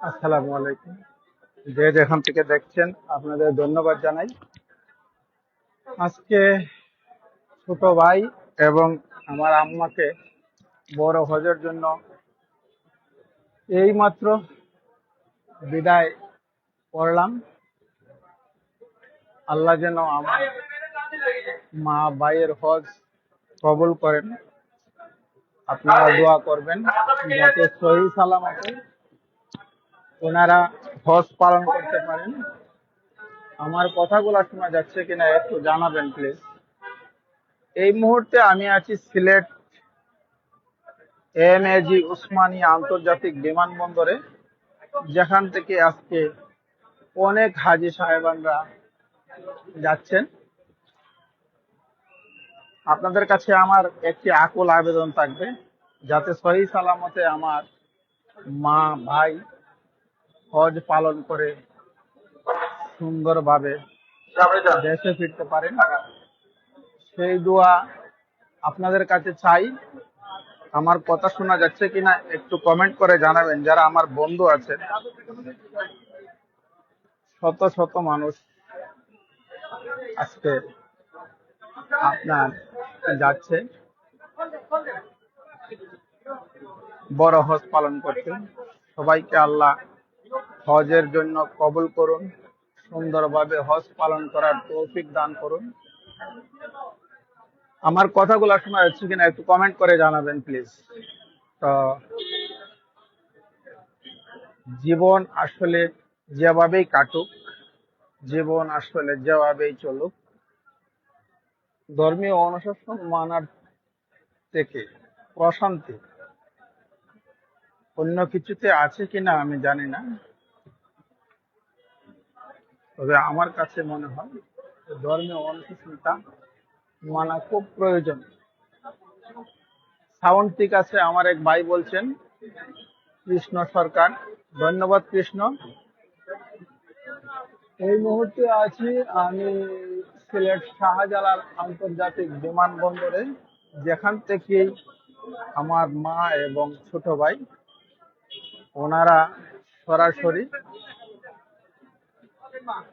আসসালামু আলাইকুম। যে যেখান থেকে দেখছেন আপনাদের ধন্যবাদ জানাই। আজকে ছোট ভাই এবং আমার আম্মাকে বড় হজের জন্য এইমাত্র বিদায় করলাম। আল্লাহ যেন আমার মা ভাইয়ের হজ কবুল করেন। আপনারা দোয়া করবেন যাতে সহি সালামতে ওনারা হজ পালন করতে পারেন। আমার কথাগুলো শোনা যাচ্ছে কিনা একটু জানাবেন প্লিজ। এই মুহূর্তে আমি আছি সিলেট এমএজি উসমানিয়া আন্তর্জাতিক বিমানবন্দরে, যেখান থেকে আজকে অনেক হাজী সাহেবানরা যাচ্ছেন। আপনাদের কাছে আমার একটি আকুল আবেদন থাকবে, যাতে সহি সালামতে আমার মা ভাই হজ পালন করে সুন্দরভাবে দেশে ফিরতে পারেন। সেই দোয়া আপনাদের কাছে চাই। আমার কথা শোনা যাচ্ছে কিনা একটু কমেন্ট করে জানাবেন। যারা আমার বন্ধু আছেন, শত শত মানুষ আজকে আপনার যাচ্ছে বড় হজ পালন করতে। সবাইকে আল্লাহ হজের জন্য কবুল করুন, সুন্দরভাবে হজ পালন করার তৌফিক দান করুন। আমার কথাগুলো শোনা যাচ্ছে কিনা একটু কমেন্ট করে জানাবেন প্লিজ। তো জীবন আসলে যেভাবেই কাটুক, জীবন আসলে যেভাবেই চলুক, ধর্মীয় অনুশাসন মানার থেকে প্রশান্তি অন্য কিছুতে আছে কিনা আমি জানি না, তবে আমার কাছে মনে হয় ধর্মীয় অনুশাসনটা মানা খুব প্রয়োজন। সাউন্ড ঠিক আছে? আমার এক ভাই বলছেন কৃষ্ণ সরকার, ধন্যবাদ কৃষ্ণ। এই মুহূর্তে আছি আমি সিলেট শাহজালাল আন্তর্জাতিক বিমানবন্দরে, যেখান থেকে আমার মা এবং ছোট ভাই ওনারা সরাসরি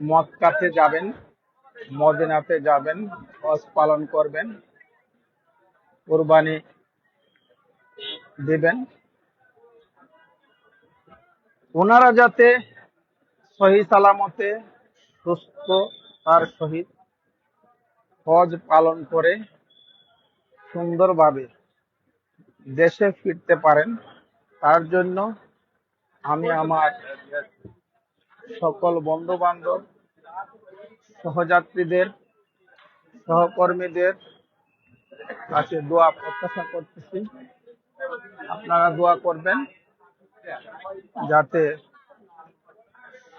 মক্কাতে যাবেন, মদিনাতে যাবেন, হজ পালন করবেন, কুরবানি দিবেন। ওনারা যাতে সহি সালামতে সুস্থতার সহিত হজ পালন করে সুন্দরভাবে দেশে ফিরতে পারেন, তার জন্য আমি আমার সকল বন্ধু বান্ধব, সহযাত্রীদের, সহকর্মীদের কাছে দোয়া প্রত্যাশা করতেছি। আপনারা দোয়া করবেন যাতে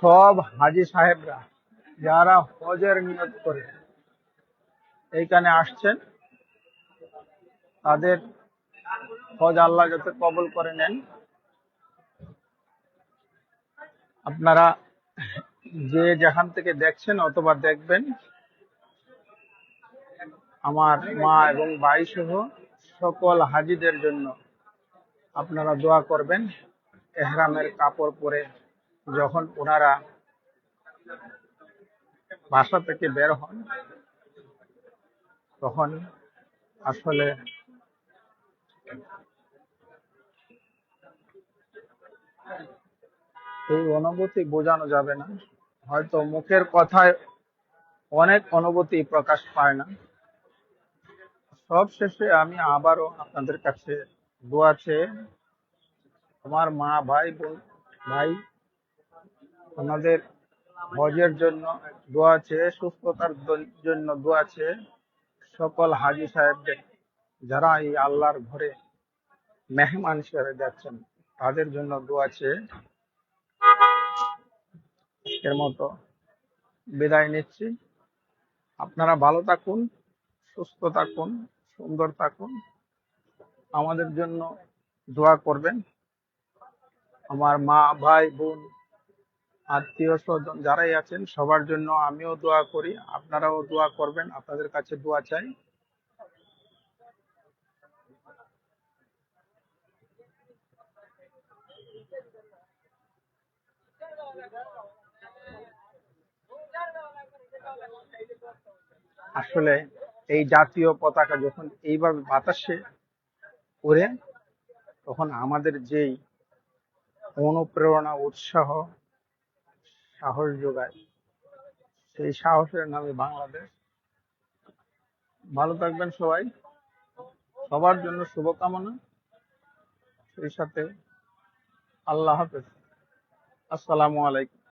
সব হাজী সাহেবরা যারা হজের নিয়ত করে এইখানে আসছেন, তাদের হজ আল্লাহ যাতে কবুল করে নেন। আপনারা যে যেখান থেকে দেখছেন অথবা দেখবেন, আমার মা এবং ভাই সহ সকল হাজীদের জন্য আপনারা দোয়া করবেন। এহরামের কাপড় পরে যখন ওনারা বাসা থেকে বের হন, তখন আসলে এই অনুভূতি বোঝানো যাবে না। হয়তো মুখের কথায় অনেক অনুভূতি প্রকাশ পায় না। সব শেষে আমি আবারও আপনাদের কাছে দোয়া চেয়ে আমার মা ভাই বোন ভাই আমাদের হজের জন্য দোয়া চেয়ে, সুস্থতার জন্য দোয়া চেয়ে সকল হাজী সাহেবদের যারা এই আল্লাহর ঘরে মেহমান হিসেবে যাচ্ছেন, তাদের জন্য দোয়া চেয়ে এর মতো বিদায় নিচ্ছি। আপনারা ভালো থাকুন, সুস্থ থাকুন, সুন্দর থাকুন, আমাদের জন্য দোয়া করবেন। আমার মা ভাই বোন আত্মীয় স্বজন যারাই আছেন সবার জন্য আমিও দোয়া করি, আপনারাও দোয়া করবেন। আপনাদের কাছে দোয়া চাই। আসলে এই জাতীয় পতাকা যখন এইভাবে বাতাসে ওড়ে, তখন আমাদের যেই অনুপ্রেরণা, উৎসাহ, সাহস যোগায়, সেই সাহসের নামে বাংলাদেশ। ভালো থাকবেন সবাই, সবার জন্য শুভকামনা। সেই সাথে আল্লাহ হাফেজ, আসসালামু আলাইকুম।